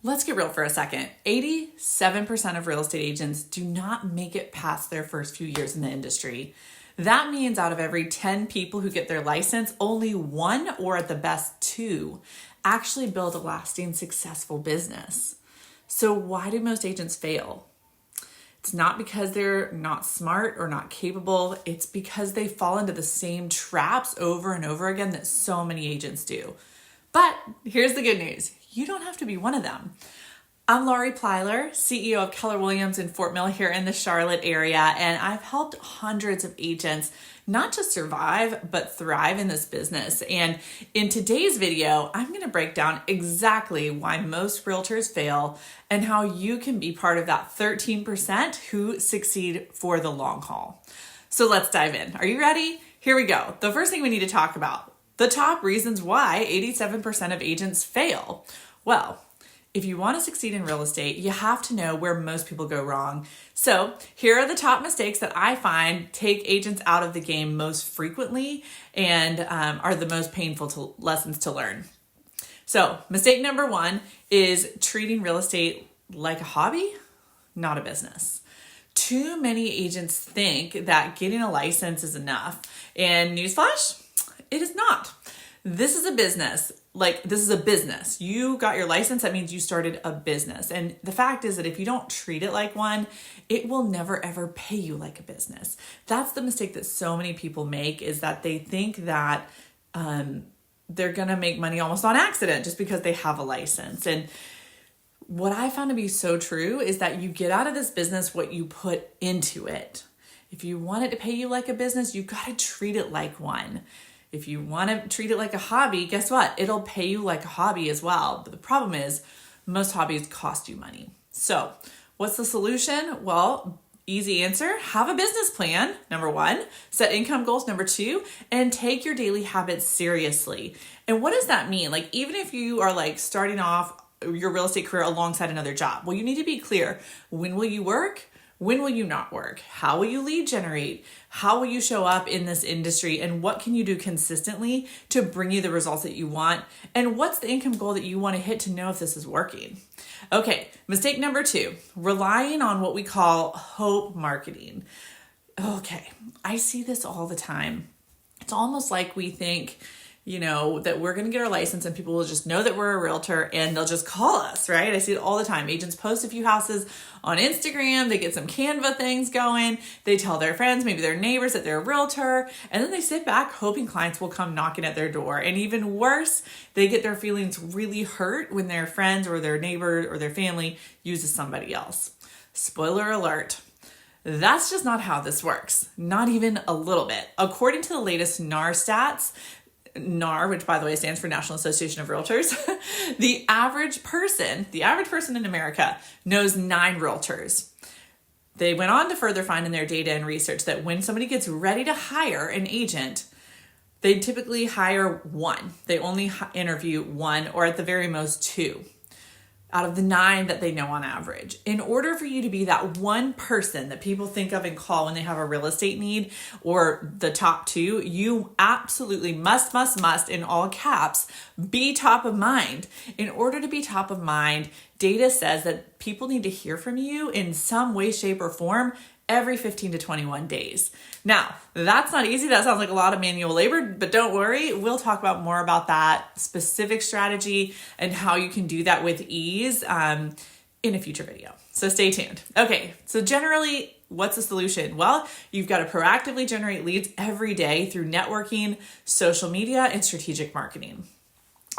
Let's get real for a second. 87% of real estate agents do not make it past their first few years in the industry. That means out of every 10 people who get their license, only one or at the best two actually build a lasting, successful business. So why do most agents fail? It's not because they're not smart or not capable. It's because they fall into the same traps over and over again that so many agents do. But here's the good news. You don't have to be one of them. I'm Laurie Plyler, CEO of Keller Williams in Fort Mill here in the Charlotte area, and I've helped hundreds of agents not just survive, but thrive in this business. And in today's video, I'm going to break down exactly why most realtors fail and how you can be part of that 13% who succeed for the long haul. So let's dive in. Are you ready? Here we go. The first thing we need to talk about, the top reasons why 87% of agents fail. Well, if you want to succeed in real estate, you have to know where most people go wrong. So here are the top mistakes that I find take agents out of the game most frequently and are the most painful lessons to learn. So mistake number one is treating real estate like a hobby, not a business. Too many agents think that getting a license is enough. And newsflash, it is not. This is a business. This is a business. You got your license, that means you started a business. And the fact is that if you don't treat it like one, it will never ever pay you like a business. That's the mistake that so many people make, is that they think that they're going to make money almost on accident just because they have a license. And what I found to be so true is that you get out of this business what you put into it. If you want it to pay you like a business, you got to treat it like one. If you want to treat it like a hobby, guess what? It'll pay you like a hobby as well. But the problem is most hobbies cost you money. So what's the solution? Well, easy answer, have a business plan, number one, set income goals, number two, and take your daily habits seriously. And what does that mean? Even if you are starting off your real estate career alongside another job, well, you need to be clear. When will you work? When will you not work? How will you lead generate? How will you show up in this industry? And what can you do consistently to bring you the results that you want? And what's the income goal that you want to hit to know if this is working? Okay, mistake number two, relying on what we call hope marketing. Okay, I see this all the time. It's almost like we think, that we're going to get our license and people will just know that we're a realtor and they'll just call us, right? I see it all the time. Agents post a few houses on Instagram. They get some Canva things going. They tell their friends, maybe their neighbors, that they're a realtor. And then they sit back hoping clients will come knocking at their door. And even worse, they get their feelings really hurt when their friends or their neighbor or their family uses somebody else. Spoiler alert. That's just not how this works. Not even a little bit. According to the latest NAR stats, NAR, which by the way stands for National Association of Realtors, the average person in America knows 9 realtors. They went on to further find in their data and research that when somebody gets ready to hire an agent, they typically hire one. They only interview one or at the very most 2 out of the 9 that they know on average. In order for you to be that one person that people think of and call when they have a real estate need, or the top 2, you absolutely must, in all caps, be top of mind. In order to be top of mind, data says that people need to hear from you in some way, shape, or form every 15 to 21 days. Now, that's not easy. That sounds like a lot of manual labor, but don't worry. We'll talk about more about that specific strategy and how you can do that with ease in a future video. So stay tuned. Okay, so generally, what's the solution? Well, you've got to proactively generate leads every day through networking, social media, and strategic marketing.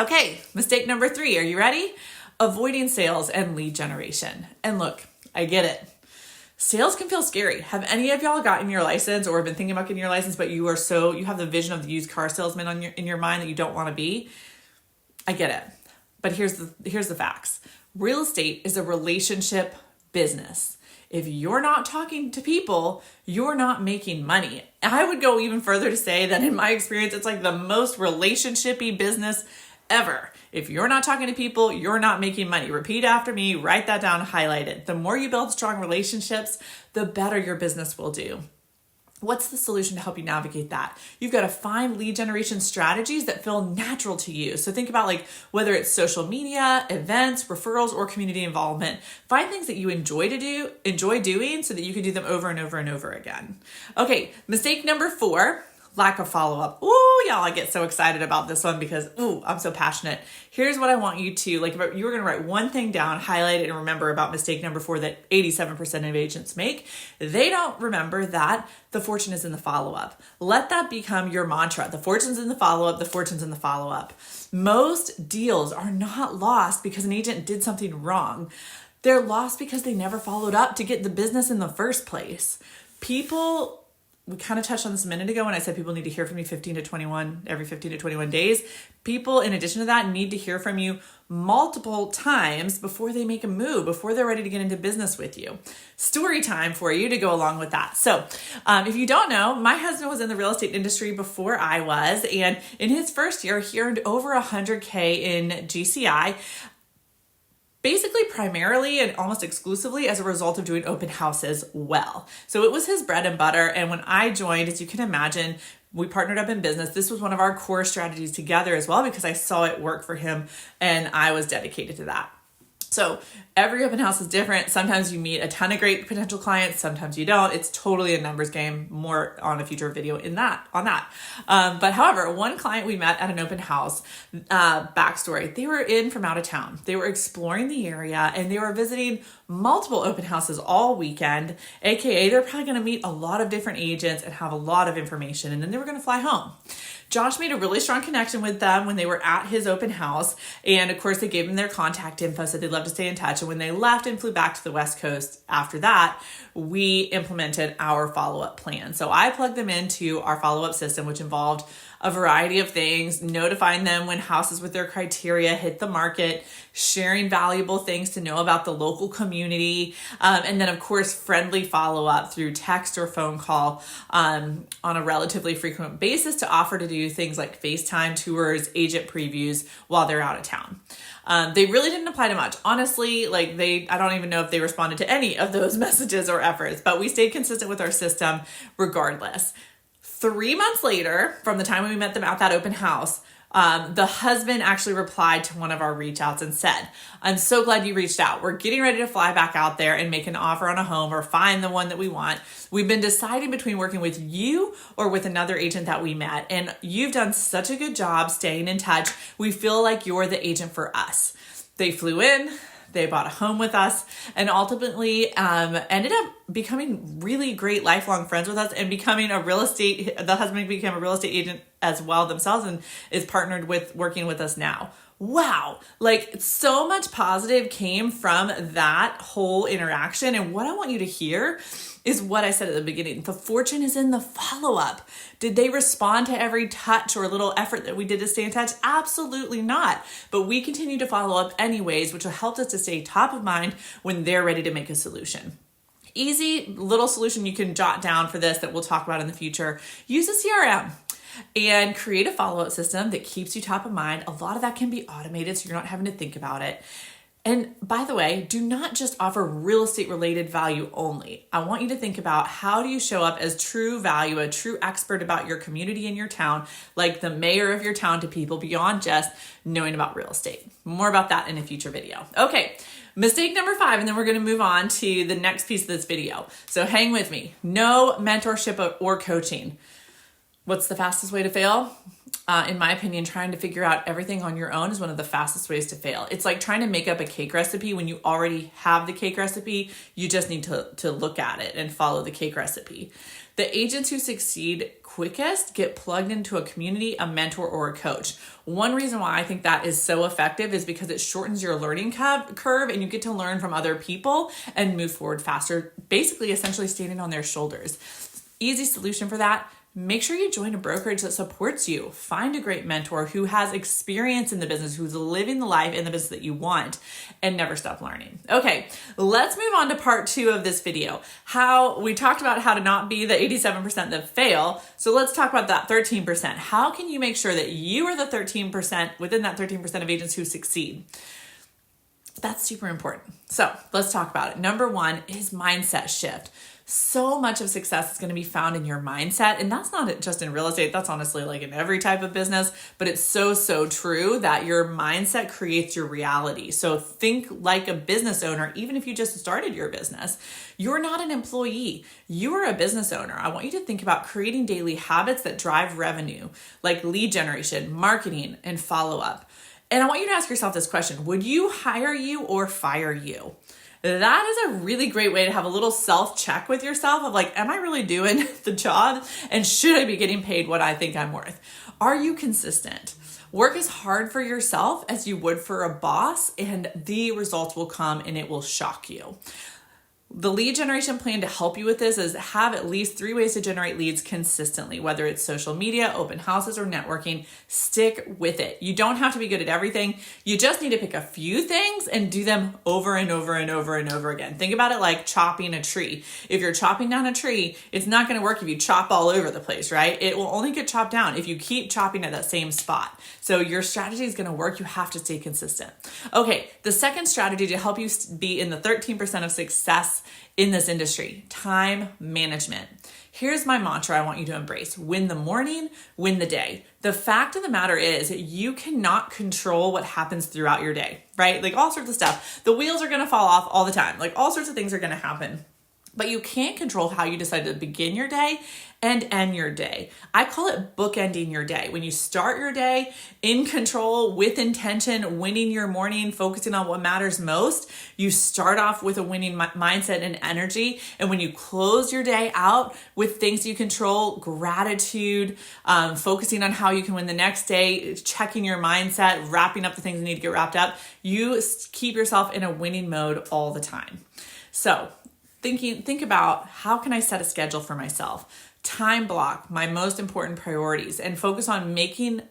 Okay, mistake number 3. Are you ready? Avoiding sales and lead generation. And look, I get it. Sales can feel scary. Have any of y'all gotten your license or been thinking about getting your license, but you have the vision of the used car salesman in your mind that you don't want to be? I get it. But here's the facts. Real estate is a relationship business. If you're not talking to people, you're not making money. I would go even further to say that in my experience, it's like the most relationshipy business ever. If you're not talking to people, you're not making money. Repeat after me, write that down, highlight it. The more you build strong relationships, the better your business will do. What's the solution to help you navigate that? You've got to find lead generation strategies that feel natural to you. So think about like whether it's social media, events, referrals, or community involvement. Find things that you enjoy doing so that you can do them over and over and over again. Okay, mistake number 4. Lack of follow-up. Ooh, y'all, I get so excited about this one because, I'm so passionate. Here's what I want you to, like, if you were going to write one thing down, highlight it, and remember about mistake number 4 that 87% of agents make. They don't remember that the fortune is in the follow-up. Let that become your mantra. The fortune's in the follow-up. The fortune's in the follow-up. Most deals are not lost because an agent did something wrong. They're lost because they never followed up to get the business in the first place. We kind of touched on this a minute ago when I said people need to hear from you every 15 to 21 days. People, in addition to that, need to hear from you multiple times before they make a move, before they're ready to get into business with you. Story time for you to go along with that. So if you don't know, my husband was in the real estate industry before I was, and in his first year, he earned over $100K in GCI. Basically, primarily and almost exclusively as a result of doing open houses well. So it was his bread and butter. And when I joined, as you can imagine, we partnered up in business. This was one of our core strategies together as well because I saw it work for him and I was dedicated to that. So every open house is different. Sometimes you meet a ton of great potential clients. Sometimes you don't. It's totally a numbers game. More on a future video on that. But however, one client we met at an open house, backstory, they were in from out of town. They were exploring the area and they were visiting multiple open houses all weekend. AKA they're probably going to meet a lot of different agents and have a lot of information. And then they were going to fly home. Josh made a really strong connection with them when they were at his open house. And of course, they gave him their contact info, said they'd love to stay in touch. And when they left and flew back to the West Coast after that, we implemented our follow-up plan. So I plugged them into our follow-up system, which involved a variety of things, notifying them when houses with their criteria hit the market, sharing valuable things to know about the local community, and then of course, friendly follow-up through text or phone call on a relatively frequent basis to offer to do things like FaceTime tours, agent previews while they're out of town. They really didn't apply to much. Honestly, I don't even know if they responded to any of those messages or efforts, but we stayed consistent with our system regardless. 3 months later, from the time we met them at that open house, the husband actually replied to one of our reach outs and said, "I'm so glad you reached out. We're getting ready to fly back out there and make an offer on a home or find the one that we want. We've been deciding between working with you or with another agent that we met. And you've done such a good job staying in touch. We feel like you're the agent for us." They flew in. They bought a home with us and ultimately ended up becoming really great lifelong friends with us and the husband became a real estate agent as well themselves and is partnered with working with us now. Wow. So much positive came from that whole interaction. And what I want you to hear is what I said at the beginning. The fortune is in the follow-up. Did they respond to every touch or little effort that we did to stay in touch? Absolutely not. But we continue to follow up anyways, which will help us to stay top of mind when they're ready to make a solution. Easy little solution you can jot down for this that we'll talk about in the future. Use a CRM. And create a follow-up system that keeps you top of mind. A lot of that can be automated, so you're not having to think about it. And by the way, do not just offer real estate related value only. I want you to think about how do you show up as true value, a true expert about your community and your town, like the mayor of your town to people beyond just knowing about real estate. More about that in a future video. Okay, mistake number 5, and then we're going to move on to the next piece of this video. So hang with me. No mentorship or coaching. What's the fastest way to fail? In my opinion, trying to figure out everything on your own is one of the fastest ways to fail. It's like trying to make up a cake recipe when you already have the cake recipe. You just need to look at it and follow the cake recipe. The agents who succeed quickest get plugged into a community, a mentor, or a coach. One reason why I think that is so effective is because it shortens your learning curve and you get to learn from other people and move forward faster, basically essentially standing on their shoulders. Easy solution for that. Make sure you join a brokerage that supports you. Find a great mentor who has experience in the business, who's living the life in the business that you want, and never stop learning. Okay, let's move on to part 2 of this video. How we talked about how to not be the 87% that fail. So let's talk about that 13%. How can you make sure that you are the 13% within that 13% of agents who succeed? That's super important. So let's talk about it. Number 1 is mindset shift. So much of success is going to be found in your mindset. And that's not just in real estate. That's honestly like in every type of business, but it's so true that your mindset creates your reality. So think like a business owner, even if you just started your business. You're not an employee. You are a business owner. I want you to think about creating daily habits that drive revenue, like lead generation, marketing, and follow-up. And I want you to ask yourself this question: would you hire you or fire you? That is a really great way to have a little self-check with yourself of like, am I really doing the job? And should I be getting paid what I think I'm worth? Are you consistent? Work as hard for yourself as you would for a boss, and the results will come and it will shock you. The lead generation plan to help you with this is have at least 3 ways to generate leads consistently, whether it's social media, open houses, or networking. Stick with it. You don't have to be good at everything. You just need to pick a few things and do them over and over and over and over again. Think about it like chopping a tree. If you're chopping down a tree, it's not going to work if you chop all over the place, right? It will only get chopped down if you keep chopping at that same spot. So your strategy is going to work. You have to stay consistent. Okay, the second strategy to help you be in the 13% of success in this industry: time management. Here's my mantra I want you to embrace: win the morning, win the day. The fact of the matter is you cannot control what happens throughout your day, right? Like all sorts of stuff. The wheels are going to fall off all the time. Like all sorts of things are going to happen. But you can't control how you decide to begin your day and end your day. I call it bookending your day. When you start your day in control, with intention, winning your morning, focusing on what matters most, you start off with a winning mindset and energy. And when you close your day out with things you control, gratitude, focusing on how you can win the next day, checking your mindset, wrapping up the things that need to get wrapped up, you keep yourself in a winning mode all the time. So think about, how can I set a schedule for myself? Time block my most important priorities and focus on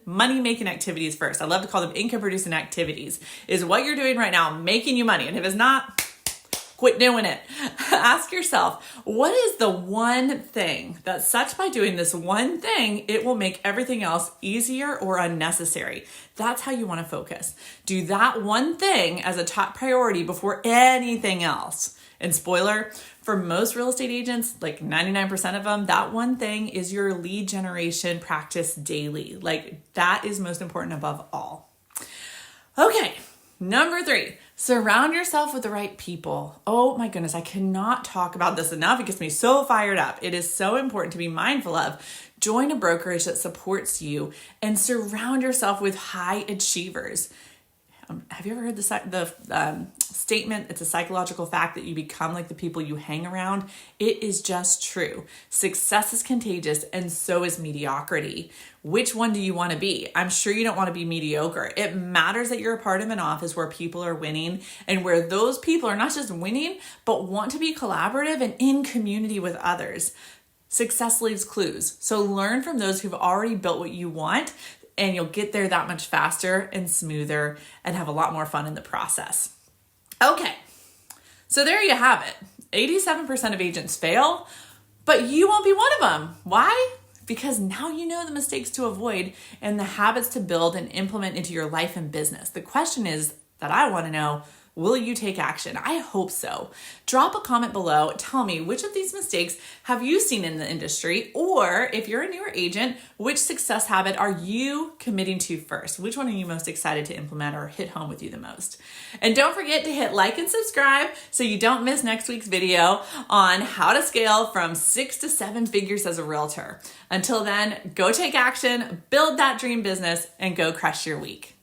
money-making activities first. I love to call them income-producing activities. Is what you're doing right now making you money? And if it's not, quit doing it. Ask yourself, what is the one thing that such by doing this one thing, it will make everything else easier or unnecessary? That's how you want to focus. Do that one thing as a top priority before anything else. And spoiler, for most real estate agents, like 99% of them, that one thing is your lead generation practice daily. Like that is most important above all. Okay, number 3, surround yourself with the right people. Oh my goodness, I cannot talk about this enough. It gets me so fired up. It is so important to be mindful of. Join a brokerage that supports you and surround yourself with high achievers. Have you ever heard the statement, it's a psychological fact, that you become like the people you hang around? It is just true. Success is contagious and so is mediocrity. Which one do you want to be? I'm sure you don't want to be mediocre. It matters that you're a part of an office where people are winning and where those people are not just winning, but want to be collaborative and in community with others. Success leaves clues. So learn from those who've already built what you want, and you'll get there that much faster and smoother and have a lot more fun in the process. Okay, so there you have it. 87% of agents fail, but you won't be one of them. Why? Because now you know the mistakes to avoid and the habits to build and implement into your life and business. The question is that I want to know, will you take action? I hope so. Drop a comment below. Tell me, which of these mistakes have you seen in the industry? Or if you're a newer agent, which success habit are you committing to first? Which one are you most excited to implement or hit home with you the most? And don't forget to hit like and subscribe so you don't miss next week's video on how to scale from 6 to 7 figures as a realtor. Until then, go take action, build that dream business, and go crush your week.